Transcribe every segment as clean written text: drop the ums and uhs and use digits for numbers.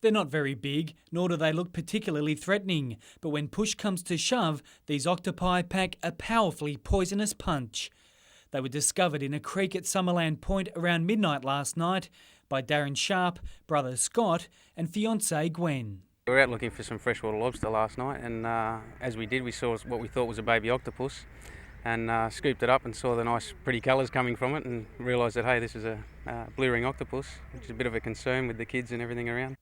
They're not very big, nor do they look particularly threatening, but when push comes to shove, these octopi pack a powerfully poisonous punch. They were discovered in a creek at Summerland Point around midnight last night by Darren Sharp, brother Scott and fiancée Gwen. We were out looking for some freshwater lobster last night, and as we did, we saw what we thought was a baby octopus and scooped it up and saw the nice pretty colours coming from it and realised that, hey, this is a blue ring octopus, which is a bit of a concern with the kids and everything around.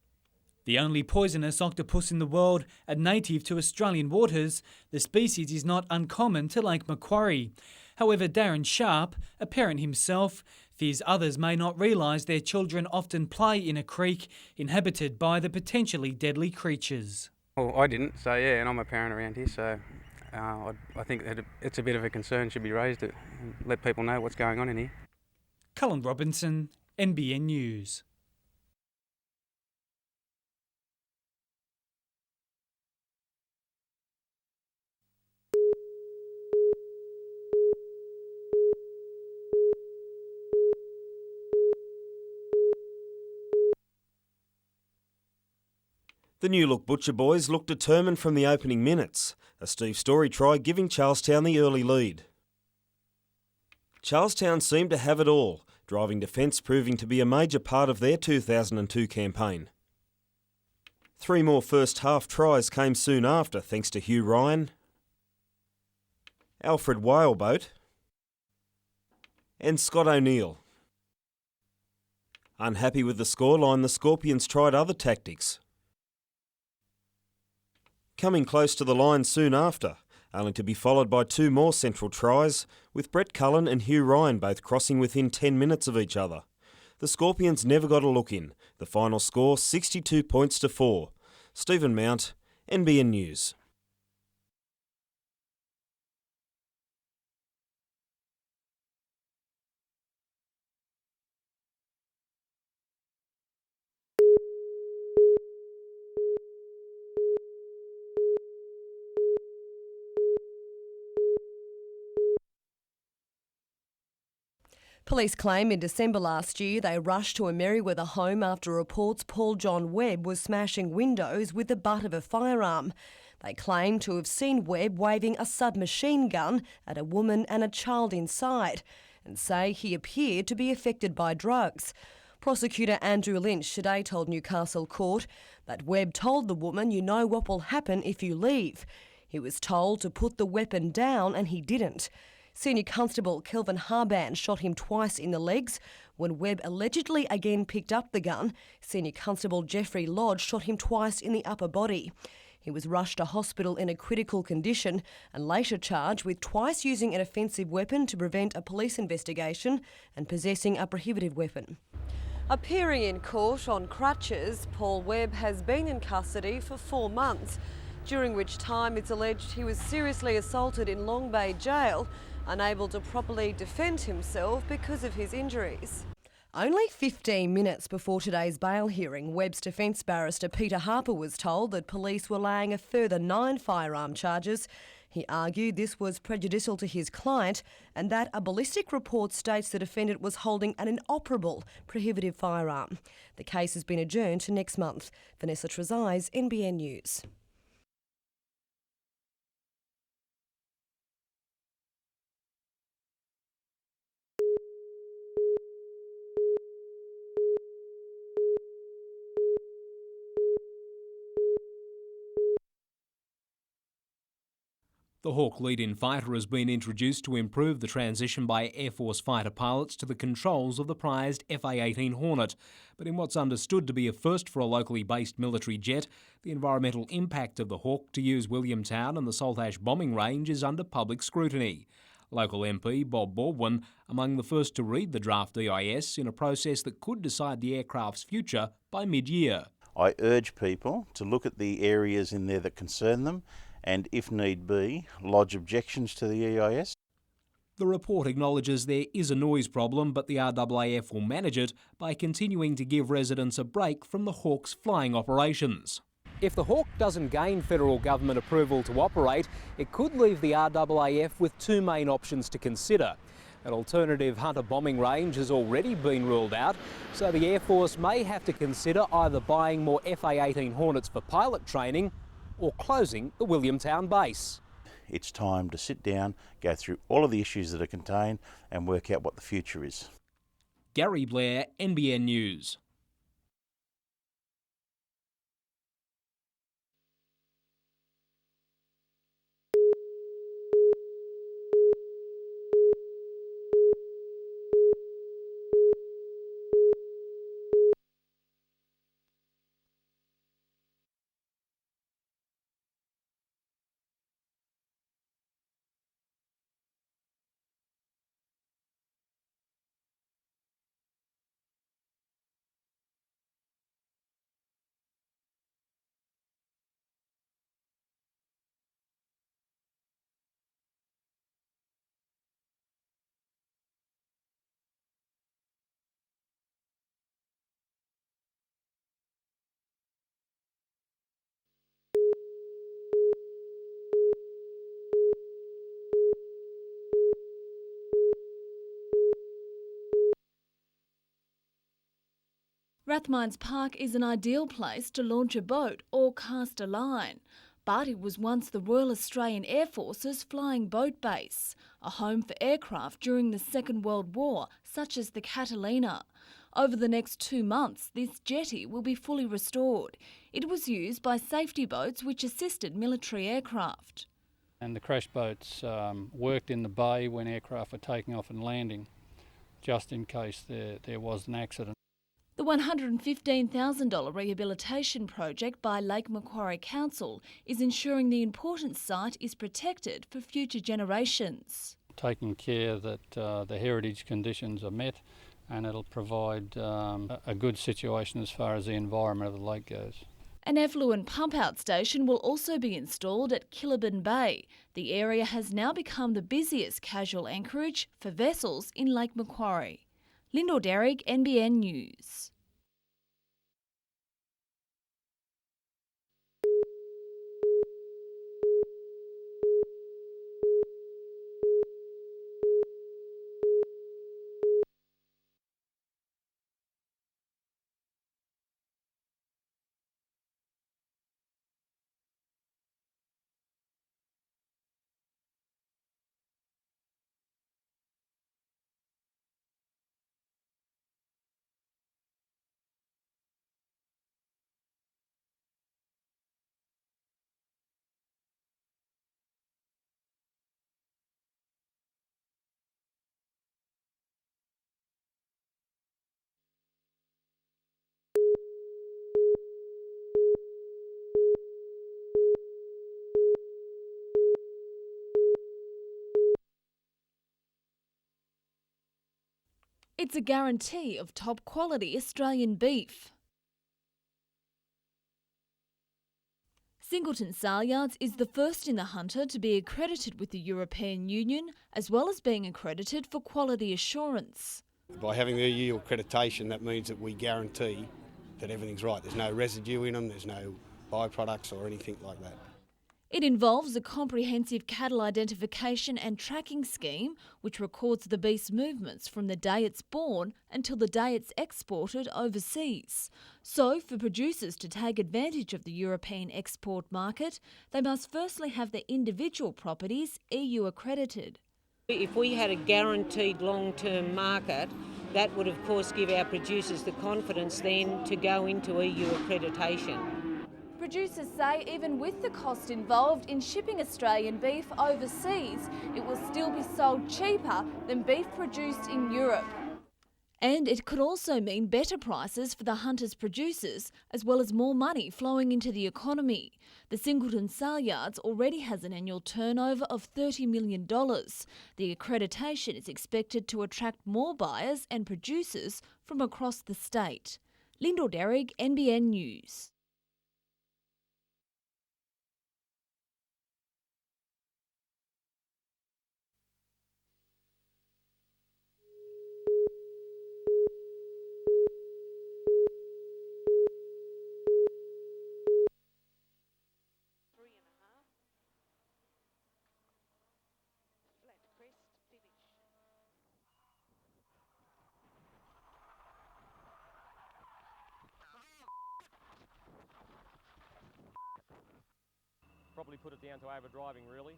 The only poisonous octopus in the world, a native to Australian waters, the species is not uncommon to Lake Macquarie. However, Darren Sharp, a parent himself, fears others may not realise their children often play in a creek inhabited by the potentially deadly creatures. Well, I didn't, so yeah, and I'm a parent around here, so I think that it's a bit of a concern, should be raised, and let people know what's going on in here. Cullen Robinson, NBN News. The New Look Butcher boys looked determined from the opening minutes, a Steve Story try giving Charlestown the early lead. Charlestown seemed to have it all, driving defence proving to be a major part of their 2002 campaign. 3 more first half tries came soon after thanks to Hugh Ryan, Alfred Whaleboat and Scott O'Neill. Unhappy with the scoreline, the Scorpions tried other tactics, coming close to the line soon after, only to be followed by 2 more central tries, with Brett Cullen and Hugh Ryan both crossing within 10 minutes of each other. The Scorpions never got a look in. The final score 62 points to 4. Stephen Mount, NBN News. Police claim in December last year they rushed to a Merewether home after reports Paul John Webb was smashing windows with the butt of a firearm. They claim to have seen Webb waving a submachine gun at a woman and a child inside and say he appeared to be affected by drugs. Prosecutor Andrew Lynch today told Newcastle Court that Webb told the woman, "You know what will happen if you leave." He was told to put the weapon down and he didn't. Senior Constable Kelvin Harban shot him twice in the legs. When Webb allegedly again picked up the gun, Senior Constable Jeffrey Lodge shot him twice in the upper body. He was rushed to hospital in a critical condition and later charged with twice using an offensive weapon to prevent a police investigation and possessing a prohibited weapon. Appearing in court on crutches, Paul Webb has been in custody for 4 months, during which time it's alleged he was seriously assaulted in Long Bay Jail, unable to properly defend himself because of his injuries. Only 15 minutes before today's bail hearing, Webb's defence barrister Peter Harper was told that police were laying a further 9 firearm charges. He argued this was prejudicial to his client and that a ballistic report states the defendant was holding an inoperable prohibitive firearm. The case has been adjourned to next month. Vanessa Trezise, NBN News. The Hawk lead-in fighter has been introduced to improve the transition by Air Force fighter pilots to the controls of the prized FA-18 Hornet. But in what's understood to be a first for a locally based military jet, the environmental impact of the Hawk to use Williamtown and the Saltash bombing range is under public scrutiny. Local MP Bob Baldwin among the first to read the draft EIS in a process that could decide the aircraft's future by mid-year. I urge people to look at the areas in there that concern them and, if need be, lodge objections to the EIS. The report acknowledges there is a noise problem, but the RAAF will manage it by continuing to give residents a break from the Hawk's flying operations. If the Hawk doesn't gain federal government approval to operate, it could leave the RAAF with 2 main options to consider. An alternative Hunter bombing range has already been ruled out, so the Air Force may have to consider either buying more FA-18 Hornets for pilot training or closing the Williamtown base. It's time to sit down, go through all of the issues that are contained and work out what the future is. Gary Blair, NBN News. Rathmines Park is an ideal place to launch a boat or cast a line, but it was once the Royal Australian Air Force's flying boat base, a home for aircraft during the Second World War, such as the Catalina. Over the next 2 months, this jetty will be fully restored. It was used by safety boats which assisted military aircraft. And the crash boats worked in the bay when aircraft were taking off and landing, just in case there was an accident. The $115,000 rehabilitation project by Lake Macquarie Council is ensuring the important site is protected for future generations. Taking care that the heritage conditions are met, and it'll provide a good situation as far as the environment of the lake goes. An effluent pump-out station will also be installed at Killabin Bay. The area has now become the busiest casual anchorage for vessels in Lake Macquarie. Lyndall Derrick, NBN News. It's a guarantee of top quality Australian beef. Singleton Saleyards is the first in the Hunter to be accredited with the European Union, as well as being accredited for quality assurance. By having the EU accreditation, that means that we guarantee that everything's right. There's no residue in them, there's no byproducts or anything like that. It involves a comprehensive cattle identification and tracking scheme which records the beast's movements from the day it's born until the day it's exported overseas. So, for producers to take advantage of the European export market, they must firstly have their individual properties EU accredited. If we had a guaranteed long-term market, that would of course give our producers the confidence then to go into EU accreditation. Producers say even with the cost involved in shipping Australian beef overseas, it will still be sold cheaper than beef produced in Europe. And it could also mean better prices for the Hunter's producers, as well as more money flowing into the economy. The Singleton Saleyards already has an annual turnover of $30 million. The accreditation is expected to attract more buyers and producers from across the state. Lyndall Derrick, NBN News. probably put it down to overdriving, really.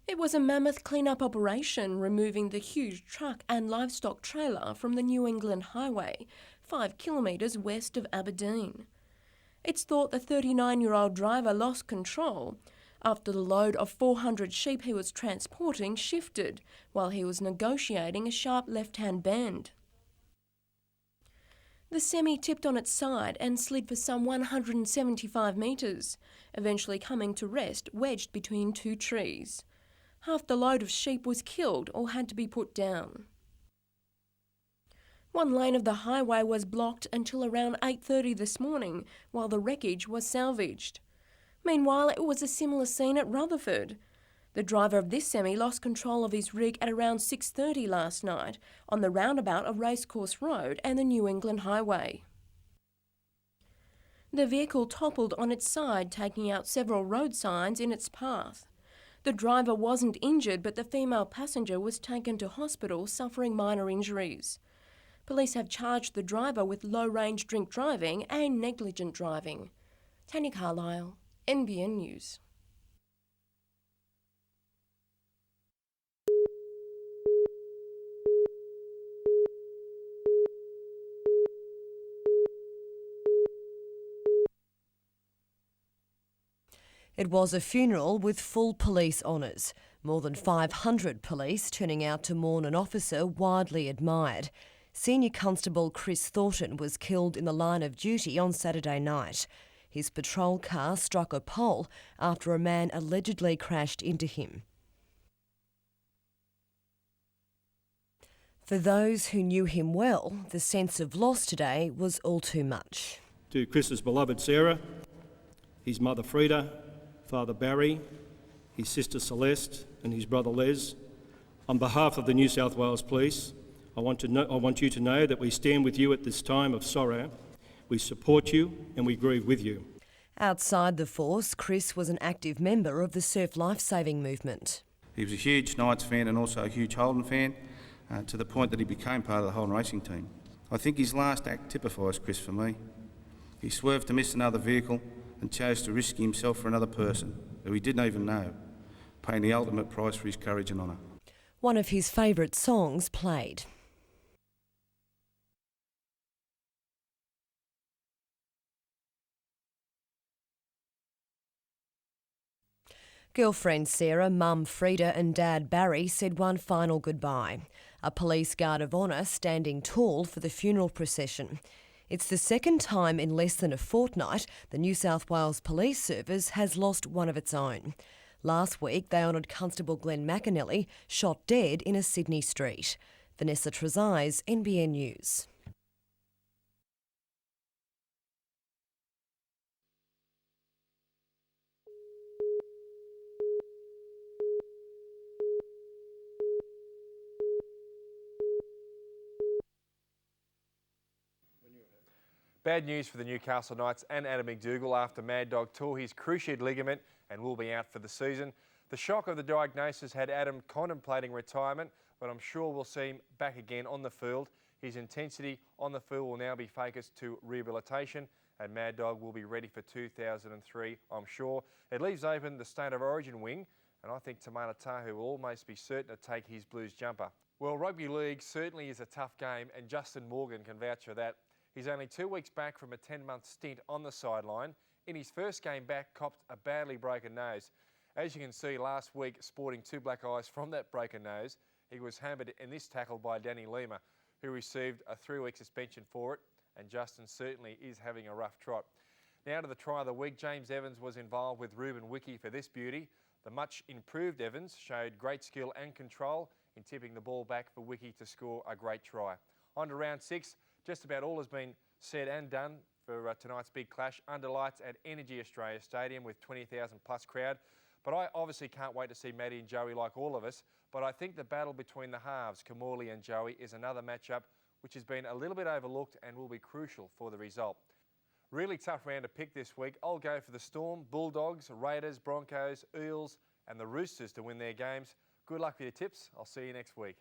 It was a mammoth clean-up operation removing the huge truck and livestock trailer from the New England Highway, 5 kilometres west of Aberdeen. It's thought the 39-year-old driver lost control after the load of 400 sheep he was transporting shifted while he was negotiating a sharp left-hand bend. The semi tipped on its side and slid for some 175 metres, eventually coming to rest wedged between two trees. Half the load of sheep was killed or had to be put down. One lane of the highway was blocked until around 8:30 this morning while the wreckage was salvaged. Meanwhile, it was a similar scene at Rutherford. The driver of this semi lost control of his rig at around 6:30 last night on the roundabout of Racecourse Road and the New England Highway. The vehicle toppled on its side, taking out several road signs in its path. The driver wasn't injured, but the female passenger was taken to hospital suffering minor injuries. Police have charged the driver with low-range drink driving and negligent driving. Tanya Carlisle, NBN News. It was a funeral with full police honours. More than 500 police turning out to mourn an officer widely admired. Senior Constable Chris Thornton was killed in the line of duty on Saturday night. His patrol car struck a pole after a man allegedly crashed into him. For those who knew him well, the sense of loss today was all too much. To Chris's beloved Sarah, his mother Frida, Father Barry, his sister Celeste and his brother Les, on behalf of the New South Wales Police, I want you to know that we stand with you at this time of sorrow. We support you and we grieve with you. Outside the force, Chris was an active member of the surf lifesaving movement. He was a huge Knights fan and also a huge Holden fan, to the point that he became part of the Holden racing team. I think his last act typifies Chris for me. He swerved to miss another vehicle and chose to risk himself for another person who he didn't even know, paying the ultimate price for his courage and honour. One of his favourite songs played. Girlfriend Sarah, mum Frida and dad Barry said one final goodbye. A police guard of honour standing tall for the funeral procession. It's the second time in less than a fortnight the New South Wales Police Service has lost one of its own. Last week, they honoured Constable Glenn McAnally, shot dead in a Sydney street. Vanessa Trezise, NBN News. Bad news for the Newcastle Knights and Adam McDougall after Mad Dog tore his cruciate ligament and will be out for the season. The shock of the diagnosis had Adam contemplating retirement, but I'm sure we'll see him back again on the field. His intensity on the field will now be focused to rehabilitation, and Mad Dog will be ready for 2003, I'm sure. It leaves open the State of Origin wing, and I think Tamata Tahu will almost be certain to take his Blues jumper. Well, rugby league certainly is a tough game, and Justin Morgan can vouch for that. He's only 2 weeks back from a 10-month stint on the sideline. In his first game back, copped a badly broken nose. As you can see, last week, sporting 2 black eyes from that broken nose, he was hammered in this tackle by Danny Lima, who received a 3-week suspension for it, and Justin certainly is having a rough trot. Now to the try of the week. James Evans was involved with Ruben Wiki for this beauty. The much improved Evans showed great skill and control in tipping the ball back for Wiki to score a great try. On to round 6. Just about all has been said and done for tonight's big clash under lights at Energy Australia Stadium with 20,000 plus crowd. But I obviously can't wait to see Maddie and Joey like all of us. But I think the battle between the halves, Kamorley and Joey, is another matchup which has been a little bit overlooked and will be crucial for the result. Really tough round to pick this week. I'll go for the Storm, Bulldogs, Raiders, Broncos, Eels and the Roosters to win their games. Good luck with your tips. I'll see you next week.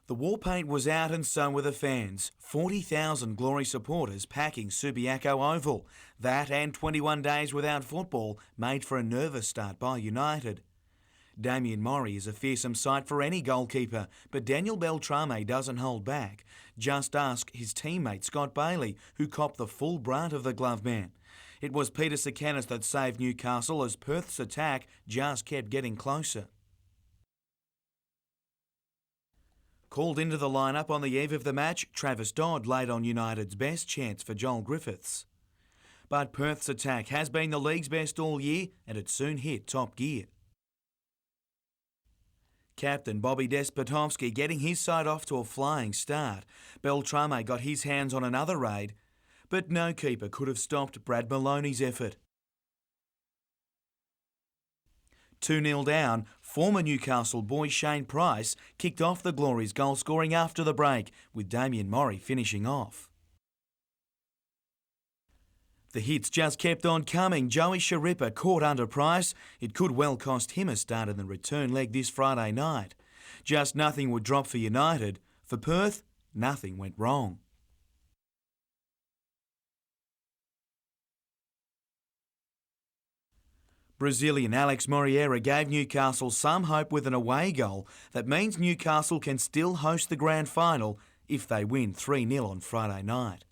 The war paint was out and so were the fans. 40,000 Glory supporters packing Subiaco Oval. That and 21 days without football made for a nervous start by United. Damien Murray is a fearsome sight for any goalkeeper, but Daniel Beltrame doesn't hold back. Just ask his teammate Scott Bailey, who copped the full brunt of the glove man. It was Peter Sakanis that saved Newcastle as Perth's attack just kept getting closer. Called into the lineup on the eve of the match, Travis Dodd laid on United's best chance for Joel Griffiths. But Perth's attack has been the league's best all year and it soon hit top gear. Captain Bobby Despotovski getting his side off to a flying start. Beltrame got his hands on another raid, but no keeper could have stopped Brad Maloney's effort. 2-0 down, former Newcastle boy Shane Price kicked off the Glory's goal scoring after the break, with Damien Murray finishing off. The hits just kept on coming. Joey Sharippa caught under Price. It could well cost him a start in the return leg this Friday night. Just nothing would drop for United. For Perth, nothing went wrong. Brazilian Alex Moriera gave Newcastle some hope with an away goal. That means Newcastle can still host the grand final if they win 3-0 on Friday night.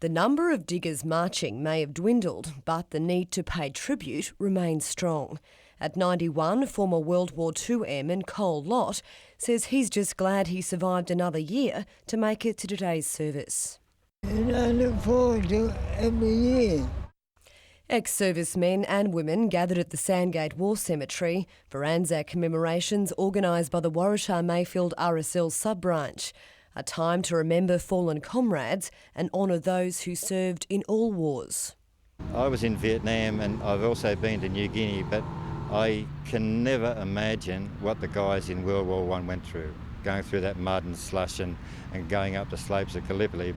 The number of diggers marching may have dwindled, but the need to pay tribute remains strong. At 91, former World War II airman Cole Lott says he's just glad he survived another year to make it to today's service. And I look forward to it every year. Ex-servicemen and women gathered at the Sandgate War Cemetery for Anzac commemorations organised by the Warrashar Mayfield RSL sub-branch. A time to remember fallen comrades and honour those who served in all wars. I was in Vietnam and I've also been to New Guinea, but I can never imagine what the guys in World War I went through, going through that mud and slush and going up the slopes of Gallipoli.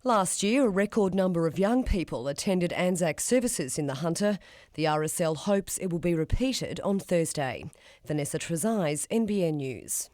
Last year, a record number of young people attended Anzac services in the Hunter. The RSL hopes it will be repeated on Thursday. Vanessa Trezise, NBN News.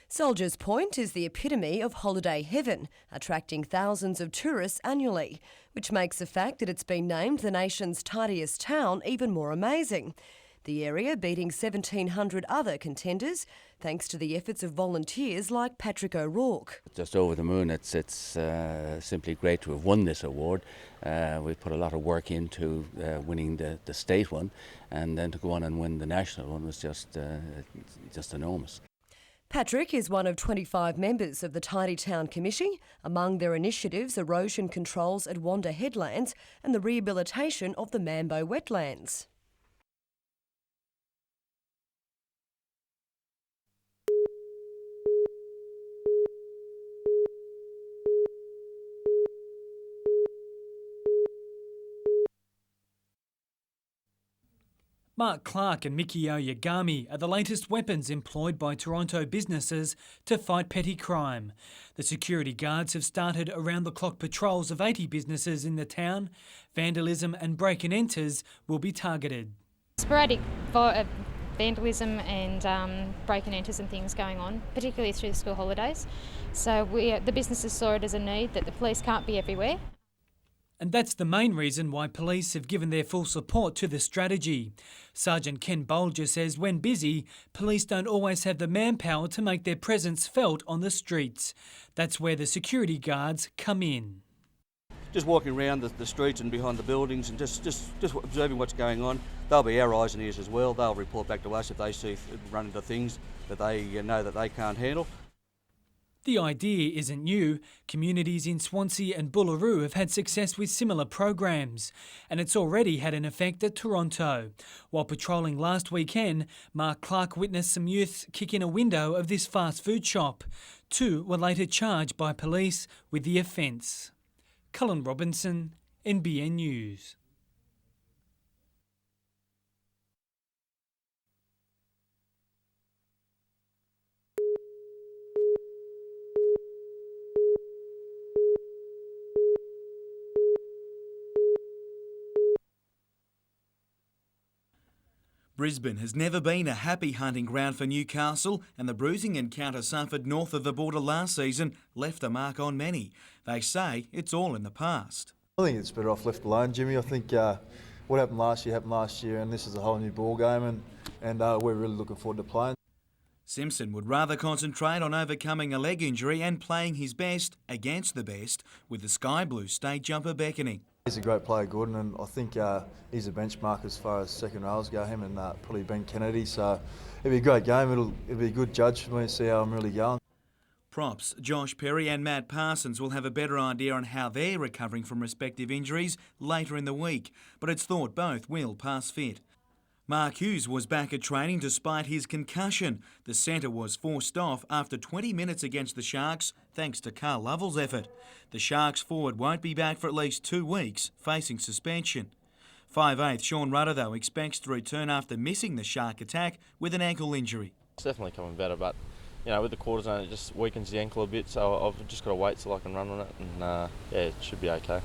Soldiers Point is the epitome of holiday heaven, attracting thousands of tourists annually, which makes the fact that it's been named the nation's tidiest town even more amazing. The area beating 1,700 other contenders, thanks to the efforts of volunteers like Patrick O'Rourke. Just over the moon. It's simply great to have won this award. We put a lot of work into winning the state one, and then to go on and win the national one was just enormous. Patrick is one of 25 members of the Tidy Town Committee. Among their initiatives, erosion controls at Wanda Headlands and the rehabilitation of the Mambo wetlands. Mark Clark and Mikio Yagami are the latest weapons employed by Toronto businesses to fight petty crime. The security guards have started around-the-clock patrols of 80 businesses in the town. Vandalism and break-and-enters will be targeted. Sporadic vandalism and break-and-enters and things going on, particularly through the school holidays. So the businesses saw it as a need that the police can't be everywhere. And that's the main reason why police have given their full support to the strategy. Sergeant Ken Bolger says when busy, police don't always have the manpower to make their presence felt on the streets. That's where the security guards come in. Just walking around the streets and behind the buildings and just observing what's going on. They'll be our eyes and ears as well. They'll report back to us if they see run into things that they know that they can't handle. The idea isn't new. Communities in Swansea and Bullaroo have had success with similar programs, and it's already had an effect at Toronto. While patrolling last weekend, Mark Clark witnessed some youth kick in a window of this fast food shop. 2 were later charged by police with the offence. Cullen Robinson, NBN News. Brisbane has never been a happy hunting ground for Newcastle, and the bruising encounter suffered north of the border last season left a mark on many. They say it's all in the past. I think it's better off left alone, Jimmy. I think what happened last year, and this is a whole new ball game, and we're really looking forward to playing. Simpson would rather concentrate on overcoming a leg injury and playing his best against the best, with the Sky Blue state jumper beckoning. He's a great player, Gordon, and I think he's a benchmark as far as second rows go, him and probably Ben Kennedy. So it'll be a great game. It'll be a good judge for me to see how I'm really going. Props, Josh Perry and Matt Parsons will have a better idea on how they're recovering from respective injuries later in the week, but it's thought both will pass fit. Mark Hughes was back at training despite his concussion. The centre was forced off after 20 minutes against the Sharks thanks to Carl Lovell's effort. The Sharks forward won't be back for at least 2 weeks, facing suspension. 5'8" Sean Rudder, though, expects to return after missing the Shark attack with an ankle injury. It's definitely coming better, but with the cortisone it just weakens the ankle a bit, so I've just got to wait till I can run on it, and it should be okay.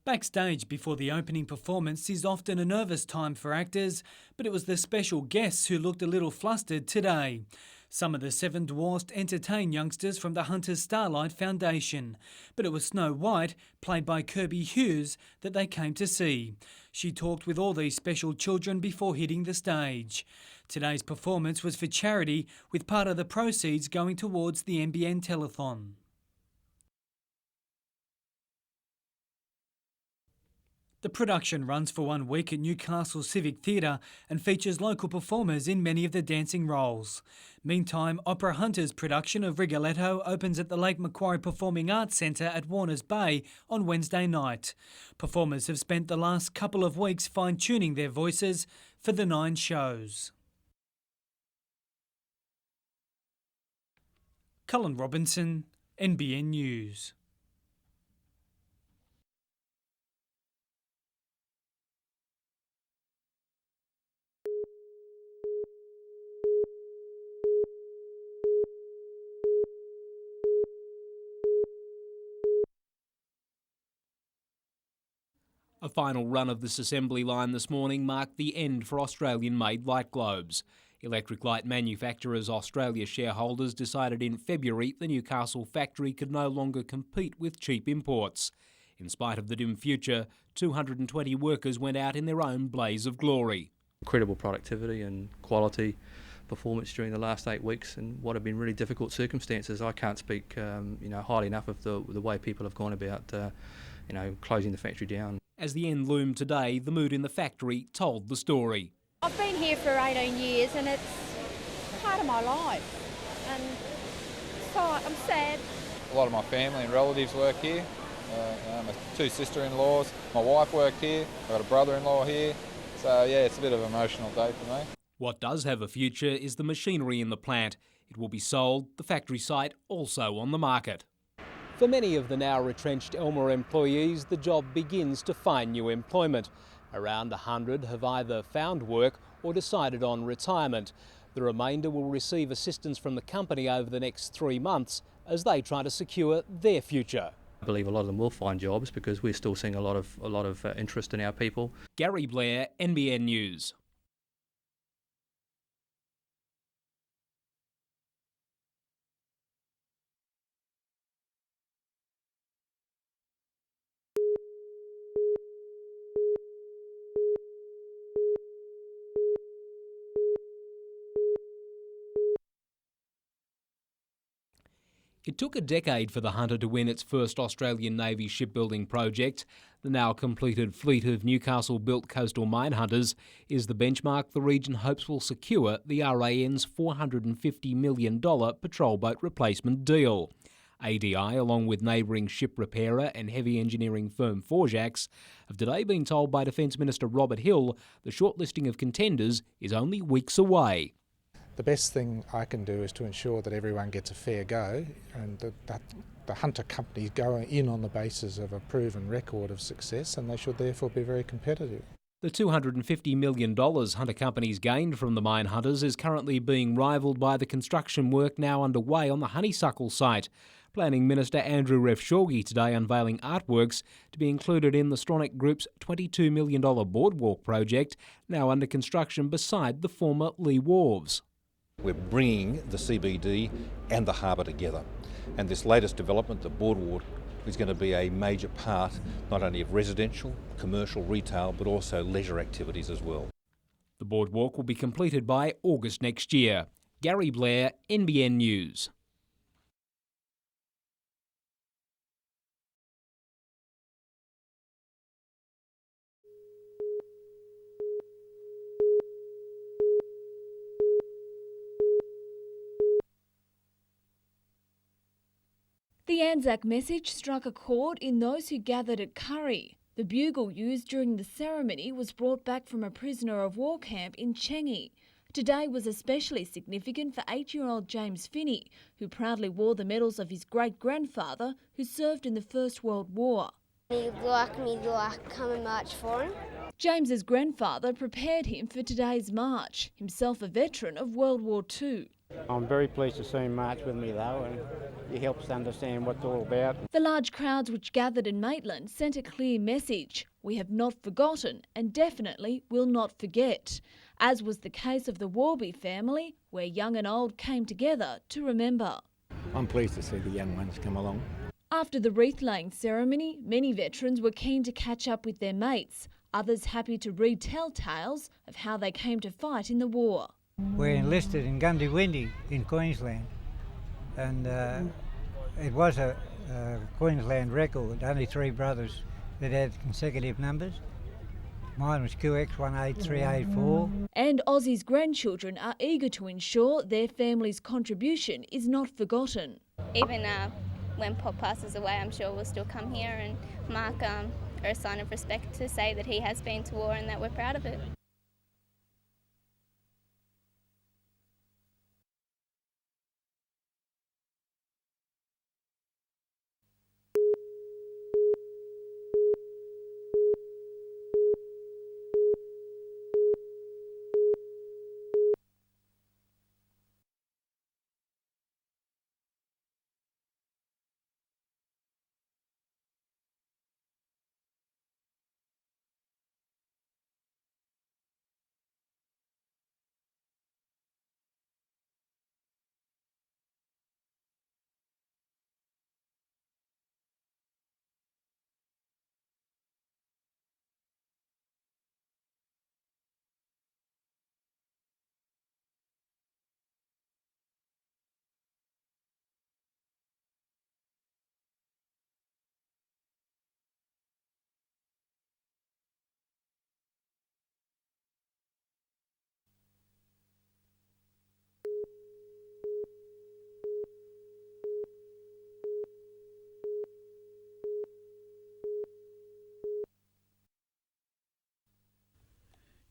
Backstage before the opening performance is often a nervous time for actors, but it was the special guests who looked a little flustered today. Some of the Seven Dwarfs entertain youngsters from the Hunter's Starlight Foundation, but it was Snow White, played by Kirby Hughes, that they came to see. She talked with all these special children before hitting the stage. Today's performance was for charity, with part of the proceeds going towards the NBN Telethon. The production runs for 1 week at Newcastle Civic Theatre and features local performers in many of the dancing roles. Meantime, Opera Hunter's production of Rigoletto opens at the Lake Macquarie Performing Arts Centre at Warners Bay on Wednesday night. Performers have spent the last couple of weeks fine-tuning their voices for the 9 shows. Cullen Robinson, NBN News. A final run of this assembly line this morning marked the end for Australian-made light globes. Electric light manufacturers Australia shareholders decided in February the Newcastle factory could no longer compete with cheap imports. In spite of the dim future, 220 workers went out in their own blaze of glory. Incredible productivity and quality performance during the last 8 weeks in what have been really difficult circumstances. I can't speak highly enough of the way people have gone about closing the factory down. As the end loomed today, the mood in the factory told the story. I've been here for 18 years and it's part of my life, and so I'm sad. A lot of my family and relatives work here. My 2 sister-in-laws, my wife worked here, I've got a brother-in-law here, so yeah, it's a bit of an emotional day for me. What does have a future is the machinery in the plant. It will be sold, the factory site also on the market. For many of the now retrenched Elmer employees, the job begins to find new employment. Around 100 have either found work or decided on retirement. The remainder will receive assistance from the company over the next 3 months as they try to secure their future. I believe a lot of them will find jobs because we're still seeing a lot of interest in our people. Gary Blair, NBN News. It took a decade for the Hunter to win its first Australian Navy shipbuilding project. The now completed fleet of Newcastle-built coastal mine hunters is the benchmark the region hopes will secure the RAN's $450 million patrol boat replacement deal. ADI, along with neighbouring ship repairer and heavy engineering firm Forjax, have today been told by Defence Minister Robert Hill the shortlisting of contenders is only weeks away. The best thing I can do is to ensure that everyone gets a fair go and that the Hunter companies go in on the basis of a proven record of success, and they should therefore be very competitive. The $250 million Hunter companies gained from the mine hunters is currently being rivalled by the construction work now underway on the Honeysuckle site. Planning Minister Andrew Refshaugi today unveiling artworks to be included in the Stronach Group's $22 million boardwalk project, now under construction beside the former Lee Wharves. We're bringing the CBD and the harbour together, and this latest development, the boardwalk, is going to be a major part not only of residential, commercial, retail, but also leisure activities as well. The boardwalk will be completed by August next year. Gary Blair, NBN News. The Anzac message struck a chord in those who gathered at Curry. The bugle used during the ceremony was brought back from a prisoner of war camp in Changi. Today was especially significant for 8-year-old James Finney, who proudly wore the medals of his great-grandfather who served in the First World War. He'd like me to come and march for him. James's grandfather prepared him for today's march, himself a veteran of World War II. I'm very pleased to see him march with me though, and he helps understand what it's all about. The large crowds which gathered in Maitland sent a clear message. We have not forgotten and definitely will not forget, as was the case of the Warby family, where young and old came together to remember. I'm pleased to see the young ones come along. After the wreath-laying ceremony, many veterans were keen to catch up with their mates, others happy to retell tales of how they came to fight in the war. We're enlisted in Gundawindi in Queensland, and it was a Queensland record, only 3 brothers that had consecutive numbers. Mine was QX18384. And Aussie's grandchildren are eager to ensure their family's contribution is not forgotten. Even when Pop passes away, I'm sure we'll still come here and mark a sign of respect to say that he has been to war and that we're proud of it.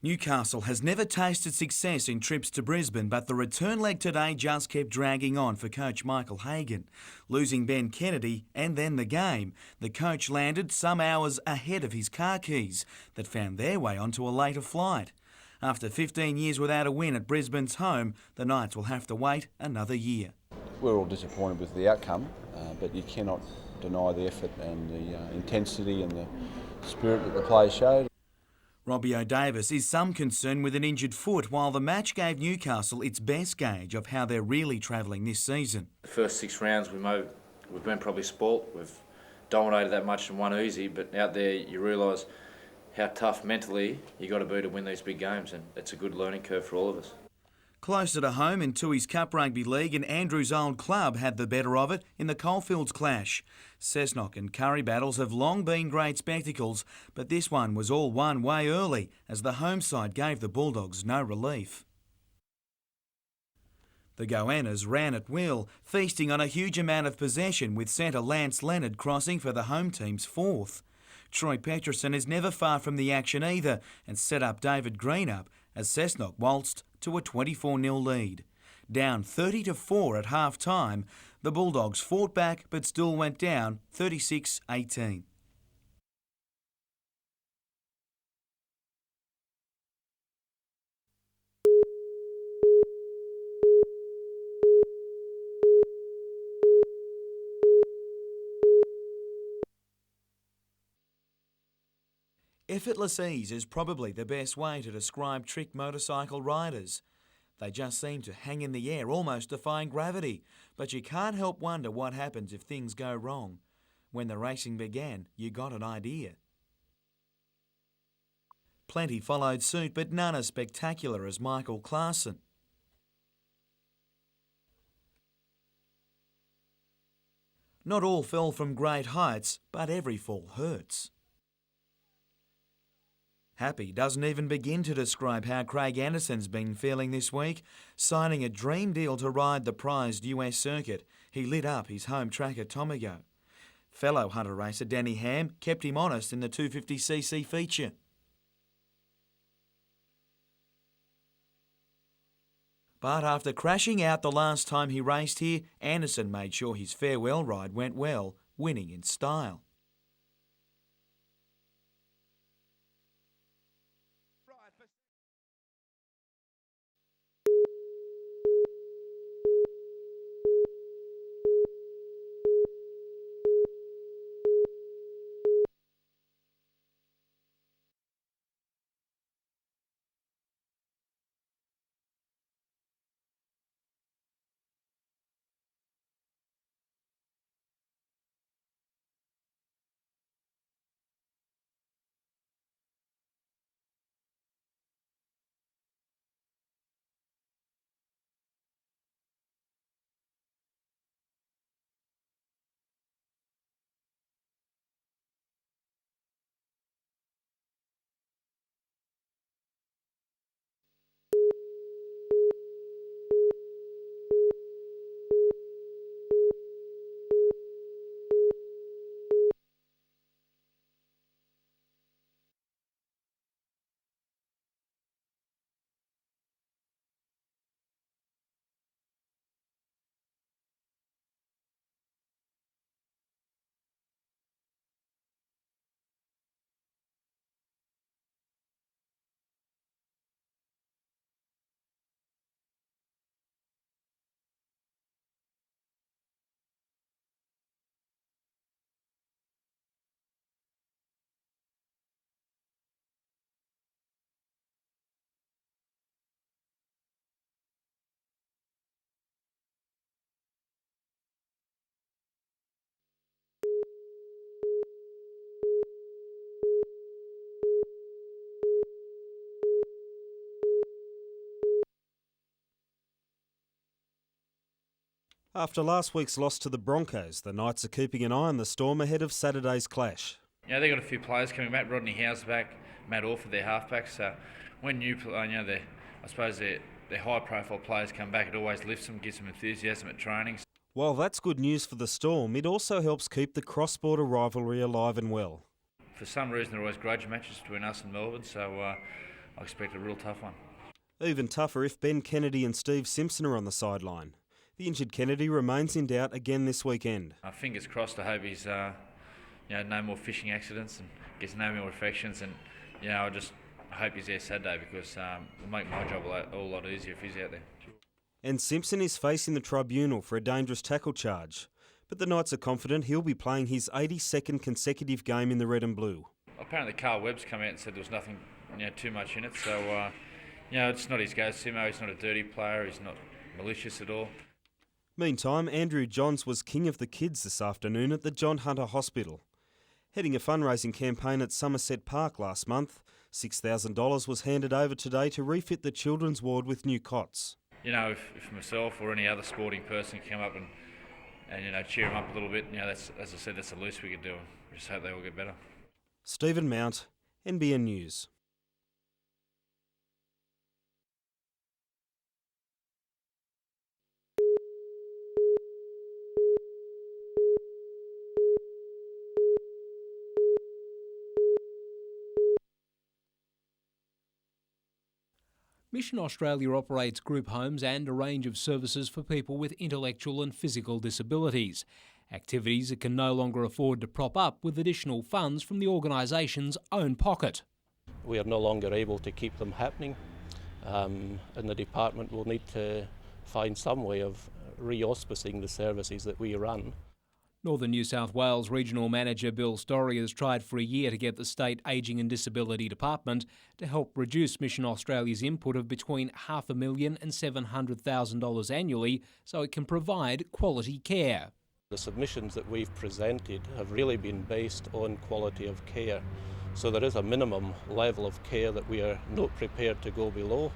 Newcastle has never tasted success in trips to Brisbane, but the return leg today just kept dragging on for coach Michael Hagan. Losing Ben Kennedy and then the game, the coach landed some hours ahead of his car keys that found their way onto a later flight. After 15 years without a win at Brisbane's home, the Knights will have to wait another year. We're all disappointed with the outcome, but you cannot deny the effort and the intensity and the spirit that the players showed. Robbie O'Davis is some concern with an injured foot, while the match gave Newcastle its best gauge of how they're really travelling this season. The first 6 rounds we've been probably spoilt. We've dominated that much and won easy, but out there you realise how tough mentally you got to be to win these big games, and it's a good learning curve for all of us. Closer to home in Tui's Cup Rugby League, and Andrew's old club had the better of it in the Coalfields clash. Cessnock and Curry battles have long been great spectacles, but this one was all won way early as the home side gave the Bulldogs no relief. The Goannas ran at will, feasting on a huge amount of possession with centre Lance Leonard crossing for the home team's 4th. Troy Peterson is never far from the action either and set up David Green up as Cessnock waltzed to a 24-0 lead. Down 30-4 at half-time, the Bulldogs fought back but still went down 36-18. Effortless ease is probably the best way to describe trick motorcycle riders. They just seem to hang in the air, almost defying gravity. But you can't help wonder what happens if things go wrong. When the racing began, you got an idea. Plenty followed suit, but none as spectacular as Michael Claassen. Not all fell from great heights, but every fall hurts. Happy doesn't even begin to describe how Craig Anderson's been feeling this week. Signing a dream deal to ride the prized US circuit, he lit up his home track at Tomago. Fellow Hunter racer Danny Ham kept him honest in the 250cc feature. But after crashing out the last time he raced here, Anderson made sure his farewell ride went well, winning in style. After last week's loss to the Broncos, the Knights are keeping an eye on the Storm ahead of Saturday's clash. Yeah, they've got a few players coming back. Rodney Howe's back, Matt Orford, their halfbacks. So when I suppose their high-profile players come back, it always lifts them, gives them enthusiasm at training. While that's good news for the Storm, it also helps keep the cross-border rivalry alive and well. For some reason, there are always grudge matches between us and Melbourne, so I expect a real tough one. Even tougher if Ben Kennedy and Steve Simpson are on the sideline. The injured Kennedy remains in doubt again this weekend. Fingers crossed. I hope he's no more fishing accidents and gets no more infections, and I just hope he's there Saturday because it'll make my job a whole lot easier if he's out there. And Simpson is facing the tribunal for a dangerous tackle charge, but the Knights are confident he'll be playing his 82nd consecutive game in the red and blue. Apparently Carl Webb's come out and said there was nothing too much in it, so it's not his go-to. He's not a dirty player, he's not malicious at all. Meantime, Andrew Johns was king of the kids this afternoon at the John Hunter Hospital. Heading a fundraising campaign at Somerset Park last month, $6,000 was handed over today to refit the children's ward with new cots. If myself or any other sporting person can come up and cheer them up a little bit, that's, as I said, that's the least we could do. We just hope they all get better. Stephen Mount, NBN News. Mission Australia operates group homes and a range of services for people with intellectual and physical disabilities. Activities it can no longer afford to prop up with additional funds from the organisation's own pocket. We are no longer able to keep them happening, and the department will need to find some way of re-auspicing the services that we run. Northern New South Wales Regional Manager Bill Story has tried for a year to get the State Ageing and Disability Department to help reduce Mission Australia's input of between $500,000 and $700,000 annually so it can provide quality care. The submissions that we've presented have really been based on quality of care, so there is a minimum level of care that we are not prepared to go below.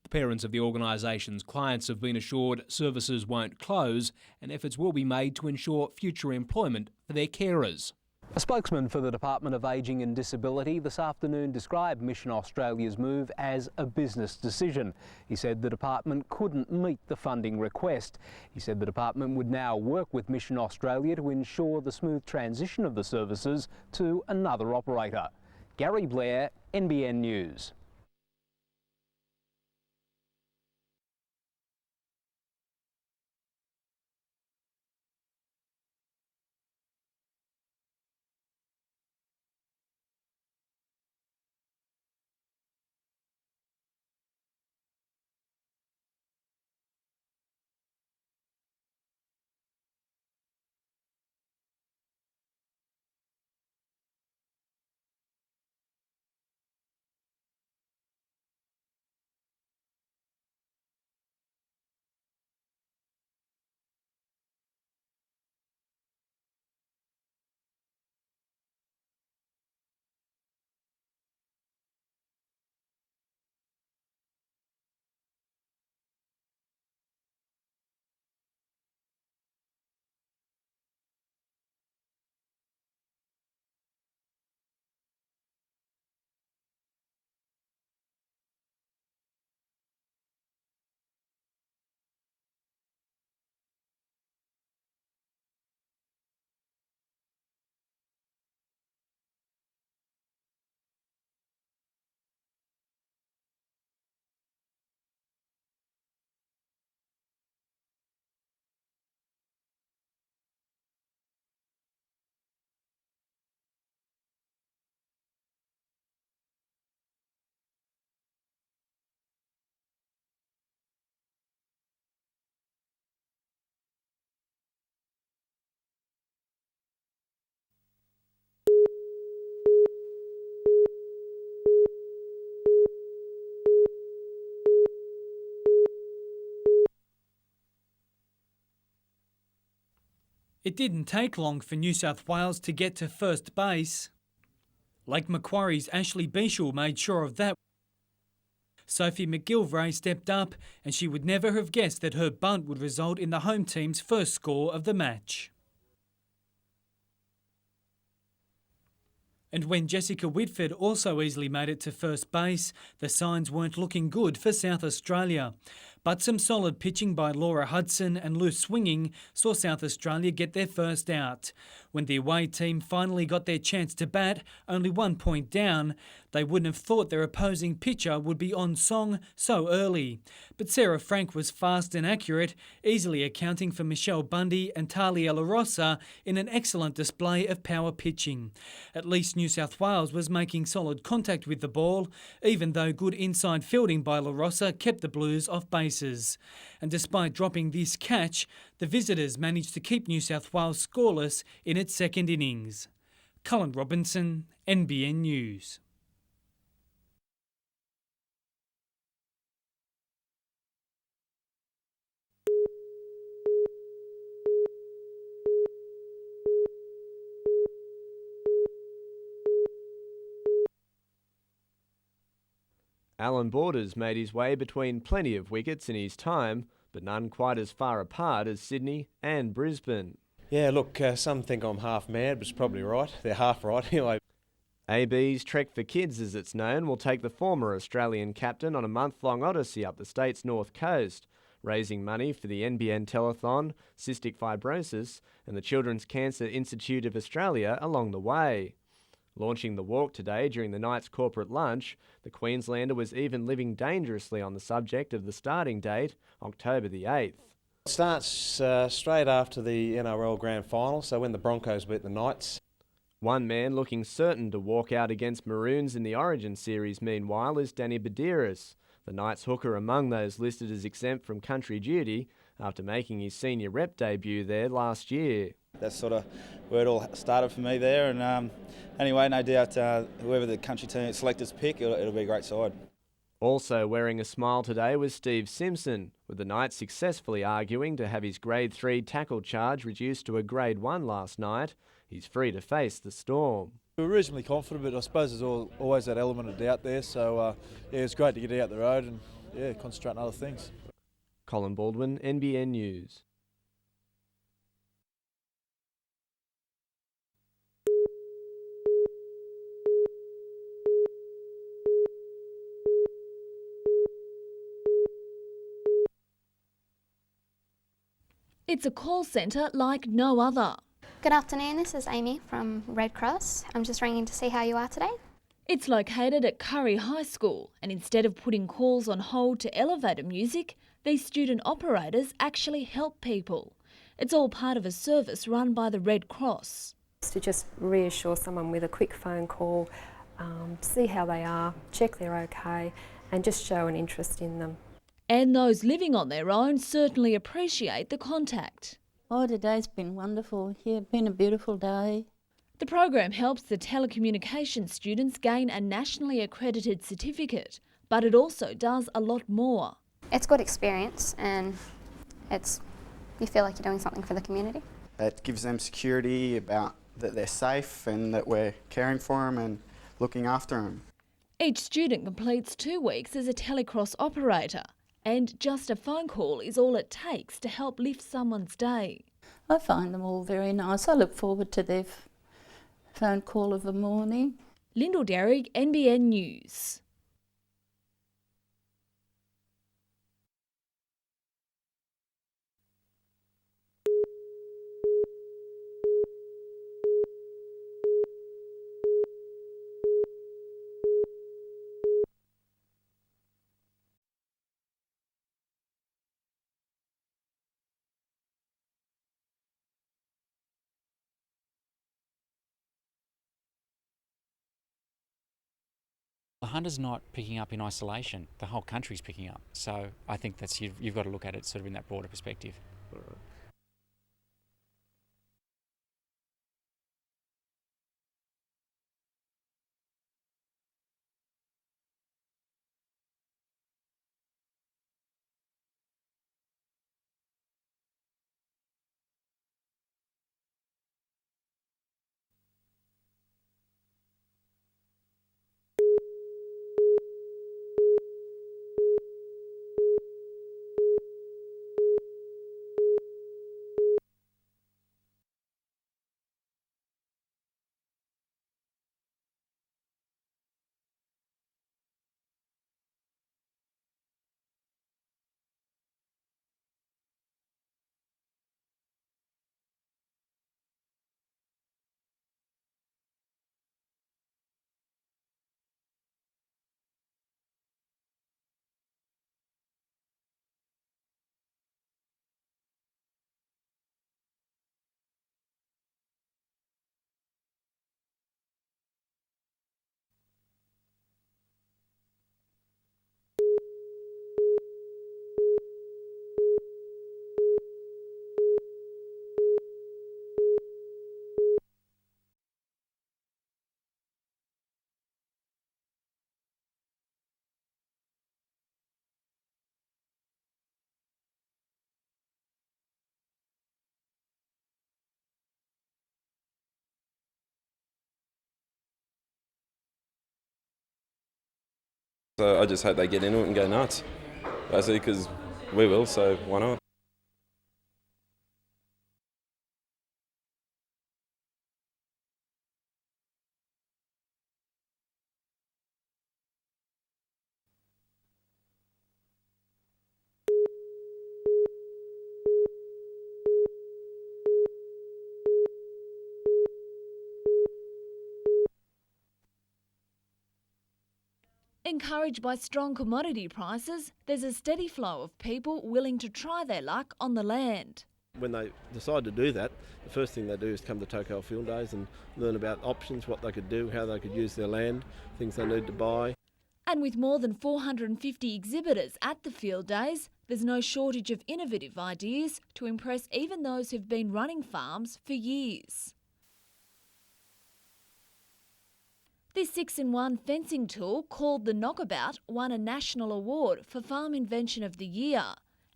The parents of the organisation's clients have been assured services won't close and efforts will be made to ensure future employment for their carers. A spokesman for the Department of Ageing and Disability this afternoon described Mission Australia's move as a business decision. He said the department couldn't meet the funding request. He said the department would now work with Mission Australia to ensure the smooth transition of the services to another operator. Gary Blair, NBN News. It didn't take long for New South Wales to get to first base. Lake Macquarie's Ashley Beashall made sure of that. Sophie McGilvray stepped up, and she would never have guessed that her bunt would result in the home team's first score of the match. And when Jessica Whitford also easily made it to first base, the signs weren't looking good for South Australia. But some solid pitching by Laura Hudson and loose swinging saw South Australia get their first out. When the away team finally got their chance to bat, only 1 point down, they wouldn't have thought their opposing pitcher would be on song so early. But Sarah Frank was fast and accurate, easily accounting for Michelle Bundy and Talia La Rosa in an excellent display of power pitching. At least New South Wales was making solid contact with the ball, even though good inside fielding by La Rosa kept the Blues off bases. And despite dropping this catch, the visitors managed to keep New South Wales scoreless in its second innings. Cullen Robinson, NBN News. Alan Borders made his way between plenty of wickets in his time, but none quite as far apart as Sydney and Brisbane. Yeah, look, some think I'm half mad, but it's probably right. They're half right anyway. AB's Trek for Kids, as it's known, will take the former Australian captain on a month-long odyssey up the state's north coast, raising money for the NBN Telethon, cystic fibrosis and the Children's Cancer Institute of Australia along the way. Launching the walk today during the night's corporate lunch, the Queenslander was even living dangerously on the subject of the starting date, October the 8th. It starts straight after the NRL Grand Final, so when the Broncos beat the Knights. One man looking certain to walk out against Maroons in the Origin series, meanwhile, is Danny Badiris, the Knights hooker among those listed as exempt from country duty after making his senior rep debut there last year. That's sort of where it all started for me there, and anyway, no doubt whoever the country team selectors pick, it'll be a great side. Also wearing a smile today was Steve Simpson, with the Knights successfully arguing to have his Grade 3 tackle charge reduced to a Grade 1 last night. He's free to face the Storm. We were reasonably confident, but I suppose there's always that element of doubt there, so yeah, it's great to get out the road and concentrate on other things. Colin Baldwin, NBN News. It's a call centre like no other. Good afternoon, this is Amy from Red Cross. I'm just ringing to see how you are today. It's located at Curry High School, and instead of putting calls on hold to elevator music, these student operators actually help people. It's all part of a service run by the Red Cross. To just reassure someone with a quick phone call, see how they are, check they're okay, and just show an interest in them. And those living on their own certainly appreciate the contact. Oh, today's been wonderful. Yeah, been a beautiful day. The program helps the telecommunications students gain a nationally accredited certificate, but it also does a lot more. It's good experience and you feel like you're doing something for the community. It gives them security about that they're safe and that we're caring for them and looking after them. Each student completes 2 weeks as a telecross operator, and just a phone call is all it takes to help lift someone's day. I find them all very nice. I look forward to their phone call of the morning. Lyndall Derrick, NBN News. The hunter's not picking up in isolation. The whole country's picking up. So I think that's you've got to look at it sort of in that broader perspective. So I just hope they get into it and go nuts, basically, because we will, so why not? Encouraged by strong commodity prices, there's a steady flow of people willing to try their luck on the land. When they decide to do that, the first thing they do is come to Tokyo Field Days and learn about options, what they could do, how they could use their land, things they need to buy. And with more than 450 exhibitors at the field days, there's no shortage of innovative ideas to impress even those who've been running farms for years. This 6-in-1 fencing tool, called the Knockabout, won a national award for Farm Invention of the Year.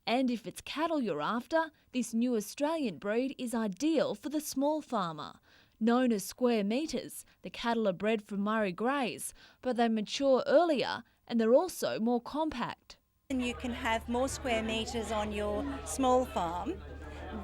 And if it's cattle you're after, this new Australian breed is ideal for the small farmer. Known as square metres, the cattle are bred from Murray Greys, but they mature earlier and they're also more compact. And you can have more square metres on your small farm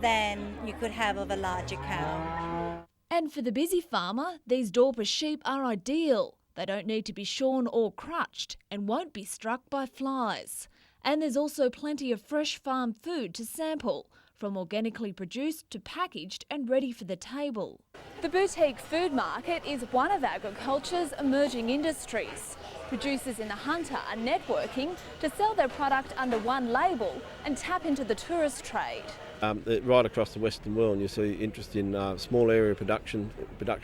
than you could have of a larger cow. And for the busy farmer, these Dorper sheep are ideal. They don't need to be shorn or crutched and won't be struck by flies. And there's also plenty of fresh farm food to sample, from organically produced to packaged and ready for the table. The boutique food market is one of agriculture's emerging industries. Producers in the Hunter are networking to sell their product under one label and tap into the tourist trade. Right across the Western world, you see interest in small area production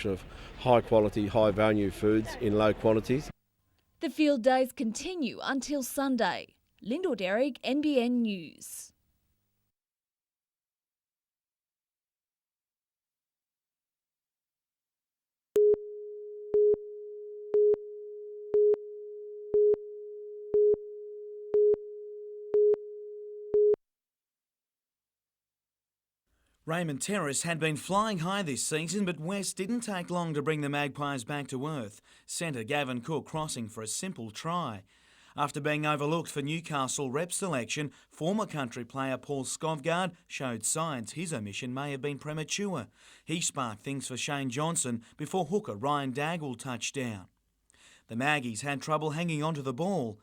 of high quality, high value foods in low quantities. The field days continue until Sunday. Lyndall Derrick, NBN News. Raymond Torres had been flying high this season, but West didn't take long to bring the Magpies back to earth. Centre Gavin Cook crossing for a simple try. After being overlooked for Newcastle rep selection, former country player Paul Scovgard showed signs his omission may have been premature. He sparked things for Shane Johnson before hooker Ryan Daggle touched down. The Maggies had trouble hanging on to the ball.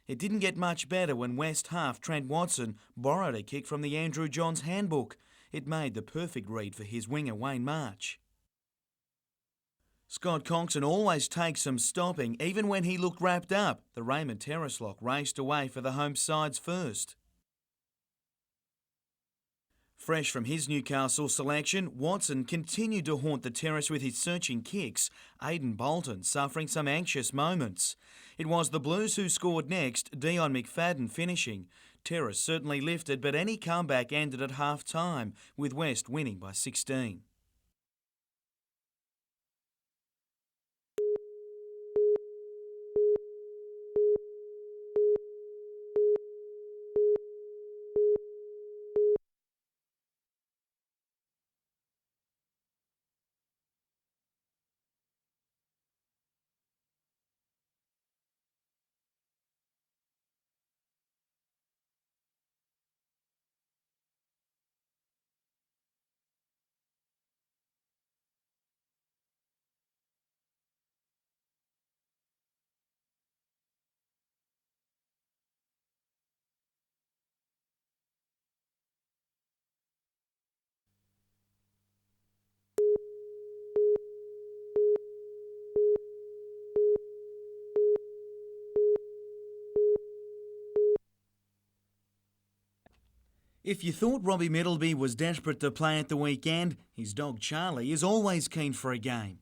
It didn't get much better when West half Trent Watson borrowed a kick from the Andrew Johns handbook. It made the perfect read for his winger Wayne March. Scott Coxon always takes some stopping, even when he looked wrapped up. The Raymond Terrace lock raced away for the home side's first. Fresh from his Newcastle selection, Watson continued to haunt the terrace with his searching kicks, Aidan Bolton suffering some anxious moments. It was the Blues who scored next, Dion McFadden finishing. Terrace certainly lifted, but any comeback ended at half-time, with West winning by 16. If you thought Robbie Middleby was desperate to play at the weekend, his dog Charlie is always keen for a game.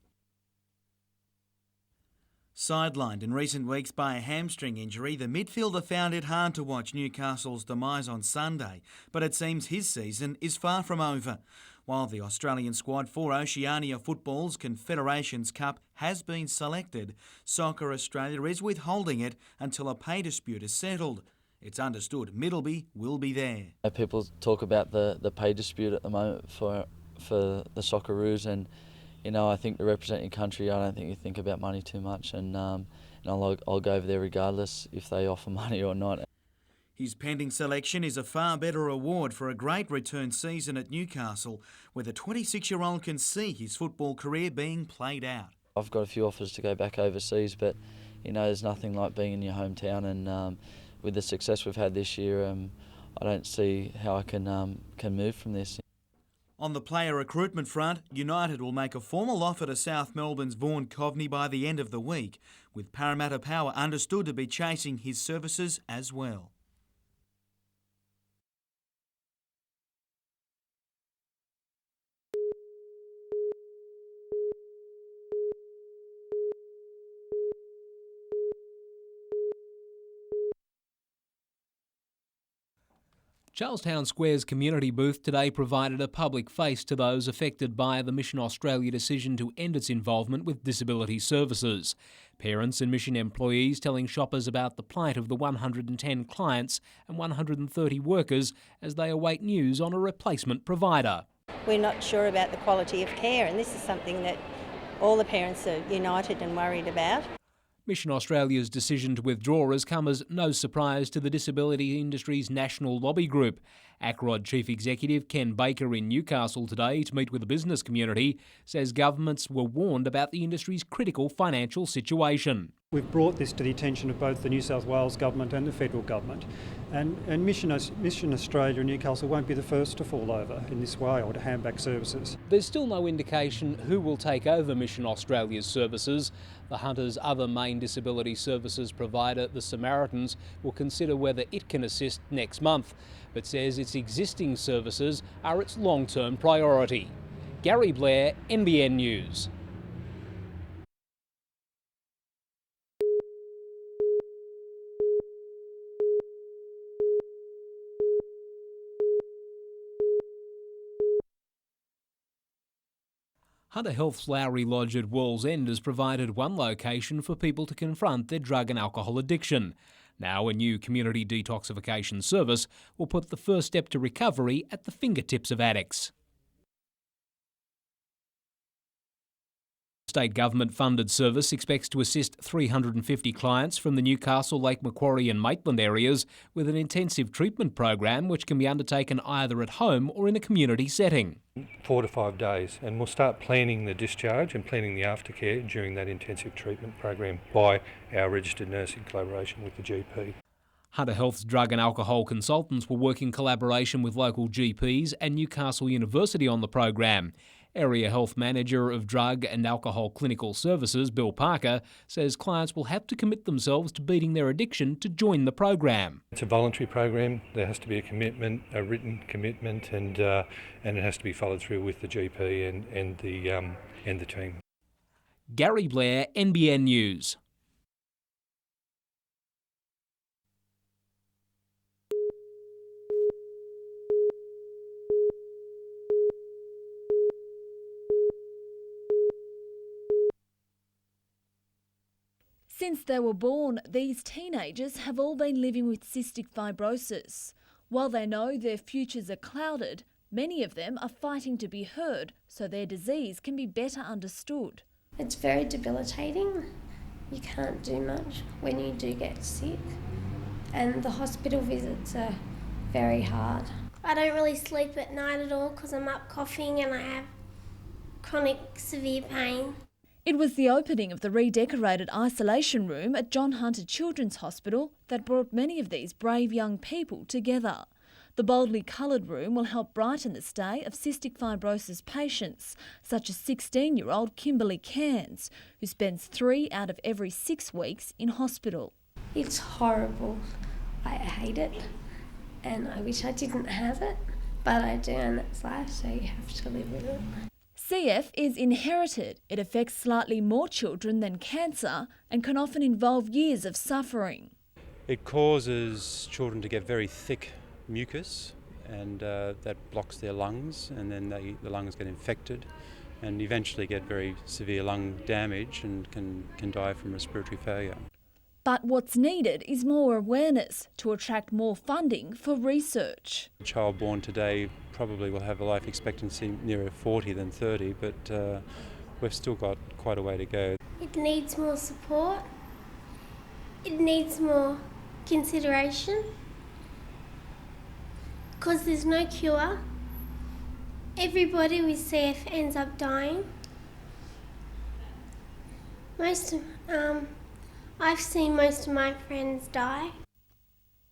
Sidelined in recent weeks by a hamstring injury, the midfielder found it hard to watch Newcastle's demise on Sunday, but it seems his season is far from over. While the Australian squad for Oceania Football's Confederations Cup has been selected, Soccer Australia is withholding it until a pay dispute is settled. It's understood Middleby will be there. People talk about the pay dispute at the moment for the Socceroos, and I think the representing country, I don't think you think about money too much, and I'll go over there regardless if they offer money or not. His pending selection is a far better award for a great return season at Newcastle, where the 26-year-old can see his football career being played out. I've got a few offers to go back overseas, but there's nothing like being in your hometown, and with the success we've had this year, I don't see how I can move from this. On the player recruitment front, United will make a formal offer to South Melbourne's Vaughan Coveney by the end of the week, with Parramatta Power understood to be chasing his services as well. Charlestown Square's community booth today provided a public face to those affected by the Mission Australia decision to end its involvement with disability services. Parents and Mission employees telling shoppers about the plight of the 110 clients and 130 workers as they await news on a replacement provider. We're not sure about the quality of care, and this is something that all the parents are united and worried about. Mission Australia's decision to withdraw has come as no surprise to the disability industry's national lobby group. ACROD Chief Executive Ken Baker in Newcastle today to meet with the business community says governments were warned about the industry's critical financial situation. We've brought this to the attention of both the New South Wales Government and the Federal Government, and Mission Australia and Newcastle won't be the first to fall over in this way or to hand back services. There's still no indication who will take over Mission Australia's services. The Hunter's other main disability services provider, the Samaritans, will consider whether it can assist next month, but says its existing services are its long-term priority. Gary Blair, NBN News. Hunter Health's Lowry Lodge at Wall's End has provided one location for people to confront their drug and alcohol addiction. Now a new community detoxification service will put the first step to recovery at the fingertips of addicts. State government-funded service expects to assist 350 clients from the Newcastle, Lake Macquarie and Maitland areas with an intensive treatment program which can be undertaken either at home or in a community setting. 4 to 5 days, and we'll start planning the discharge and planning the aftercare during that intensive treatment program by our registered nurse in collaboration with the GP. Hunter Health's drug and alcohol consultants will work in collaboration with local GPs and Newcastle University on the program. Area Health Manager of Drug and Alcohol Clinical Services, Bill Parker, says clients will have to commit themselves to beating their addiction to join the program. It's a voluntary program. There has to be a commitment, a written commitment, and it has to be followed through with the GP and the team. Gary Blair, NBN News. Since they were born, these teenagers have all been living with cystic fibrosis. While they know their futures are clouded, many of them are fighting to be heard so their disease can be better understood. It's very debilitating. You can't do much when you do get sick, and the hospital visits are very hard. I don't really sleep at night at all because I'm up coughing and I have chronic severe pain. It was the opening of the redecorated isolation room at John Hunter Children's Hospital that brought many of these brave young people together. The boldly coloured room will help brighten the stay of cystic fibrosis patients, such as 16-year-old Kimberly Cairns, who spends 3 out of every 6 weeks in hospital. It's horrible. I hate it, and I wish I didn't have it, but I do, and it's life, so you have to live with it. CF is inherited. It affects slightly more children than cancer and can often involve years of suffering. It causes children to get very thick mucus, and that blocks their lungs, and then the lungs get infected and eventually get very severe lung damage and can die from respiratory failure. But what's needed is more awareness to attract more funding for research. A child born today probably will have a life expectancy nearer 40 than 30, but we've still got quite a way to go. It needs more support. It needs more consideration. Because there's no cure. Everybody with CF ends up dying. I've seen most of my friends die.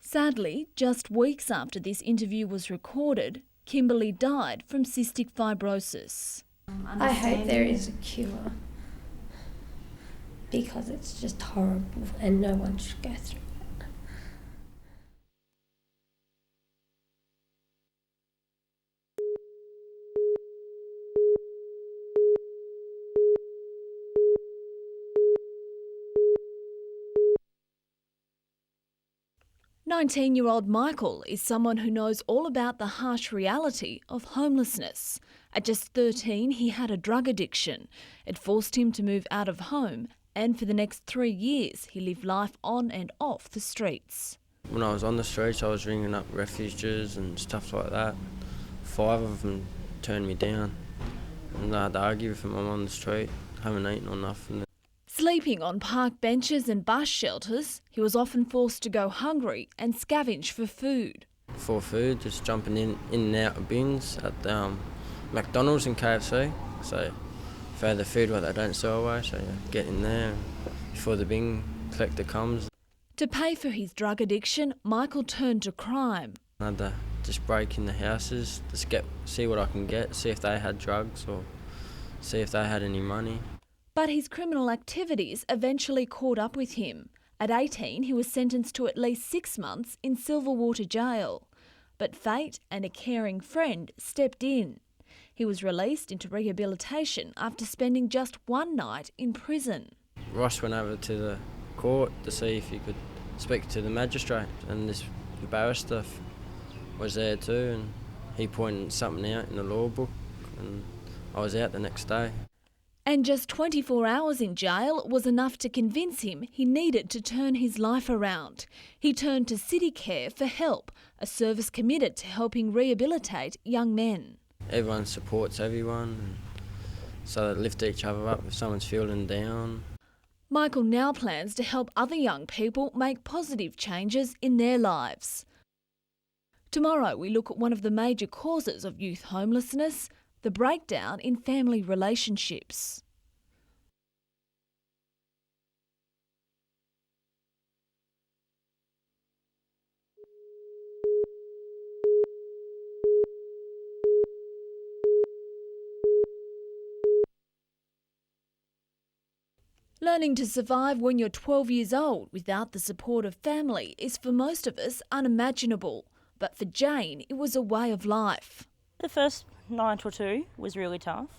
Sadly, just weeks after this interview was recorded, Kimberly died from cystic fibrosis. I hope there is a cure, because it's just horrible and no one should go through it. "19-year-old Michael is someone who knows all about the harsh reality of homelessness. At just 13, he had a drug addiction. It forced him to move out of home, and for the next 3 years, he lived life on and off the streets. When I was on the streets, I was ringing up refugees and stuff like that. 5 of them turned me down, and I had to argue with them. I'm on the street, haven't eaten or nothing. Sleeping on park benches and bus shelters, he was often forced to go hungry and scavenge for food. For food, just jumping in and out of bins at McDonald's and KFC. So throw the food what they don't sell away, so yeah, get in there and before the bin collector comes. To pay for his drug addiction, Michael turned to crime. I had to just break in the houses, just see what I can get, see if they had drugs or see if they had any money. But his criminal activities eventually caught up with him. At 18, he was sentenced to at least 6 months in Silverwater Jail. But fate and a caring friend stepped in. He was released into rehabilitation after spending just one night in prison. Ross went over to the court to see if he could speak to the magistrate, and this barrister was there too, and he pointed something out in the law book, and I was out the next day. And just 24 hours in jail was enough to convince him he needed to turn his life around. He turned to City Care for help, a service committed to helping rehabilitate young men. Everyone supports everyone, so they lift each other up if someone's feeling down. Michael now plans to help other young people make positive changes in their lives. Tomorrow we look at one of the major causes of youth homelessness, the breakdown in family relationships. Learning to survive when you're 12 years old without the support of family is for most of us unimaginable. But for Jane, it was a way of life. The first night or two was really tough.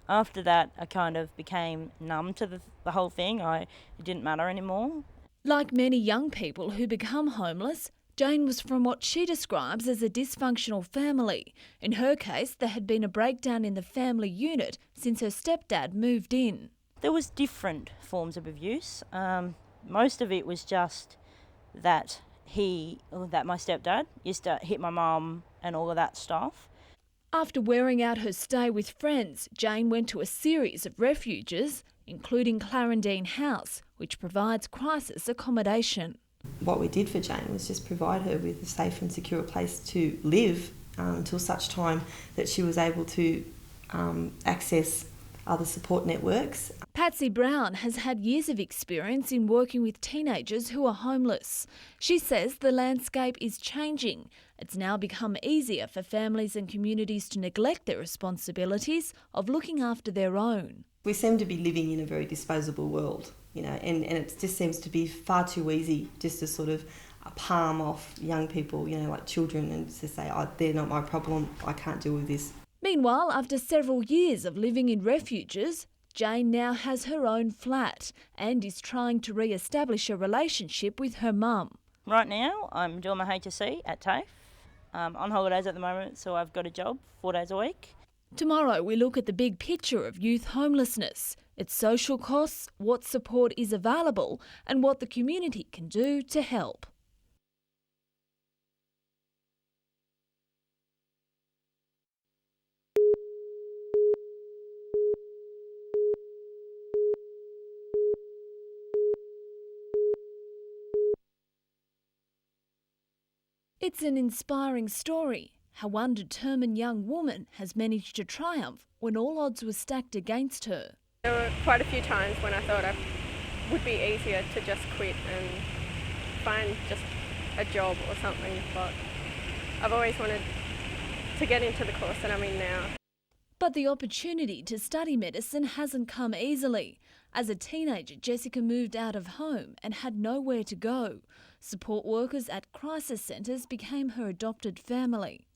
After that, I kind of became numb to the whole thing. It didn't matter anymore. Like many young people who become homeless, Jane was from what she describes as a dysfunctional family. In her case, there had been a breakdown in the family unit since her stepdad moved in. There was different forms of abuse. Most of it was just that my stepdad used to hit my mum and all of that stuff. After wearing out her stay with friends, Jane went to a series of refuges, including Clarendine House, which provides crisis accommodation. What we did for Jane was just provide her with a safe and secure place to live until such time that she was able to access other support networks. Patsy Brown has had years of experience in working with teenagers who are homeless. She says the landscape is changing. It's now become easier for families and communities to neglect their responsibilities of looking after their own. We seem to be living in a very disposable world, and it just seems to be far too easy just to sort of palm off young people, like children, and to say, they're not my problem, I can't deal with this. Meanwhile, after several years of living in refuges, Jane now has her own flat and is trying to re-establish a relationship with her mum. Right now, I'm doing my HSC at TAFE. On holidays at the moment, so I've got a job 4 days a week. Tomorrow we look at the big picture of youth homelessness, its social costs, what support is available and what the community can do to help. It's an inspiring story, how one determined young woman has managed to triumph when all odds were stacked against her. There were quite a few times when I thought it would be easier to just quit and find just a job or something, but I've always wanted to get into the course that I'm in now. But the opportunity to study medicine hasn't come easily. As a teenager, Jessica moved out of home and had nowhere to go. Support workers at crisis centres became her adopted family.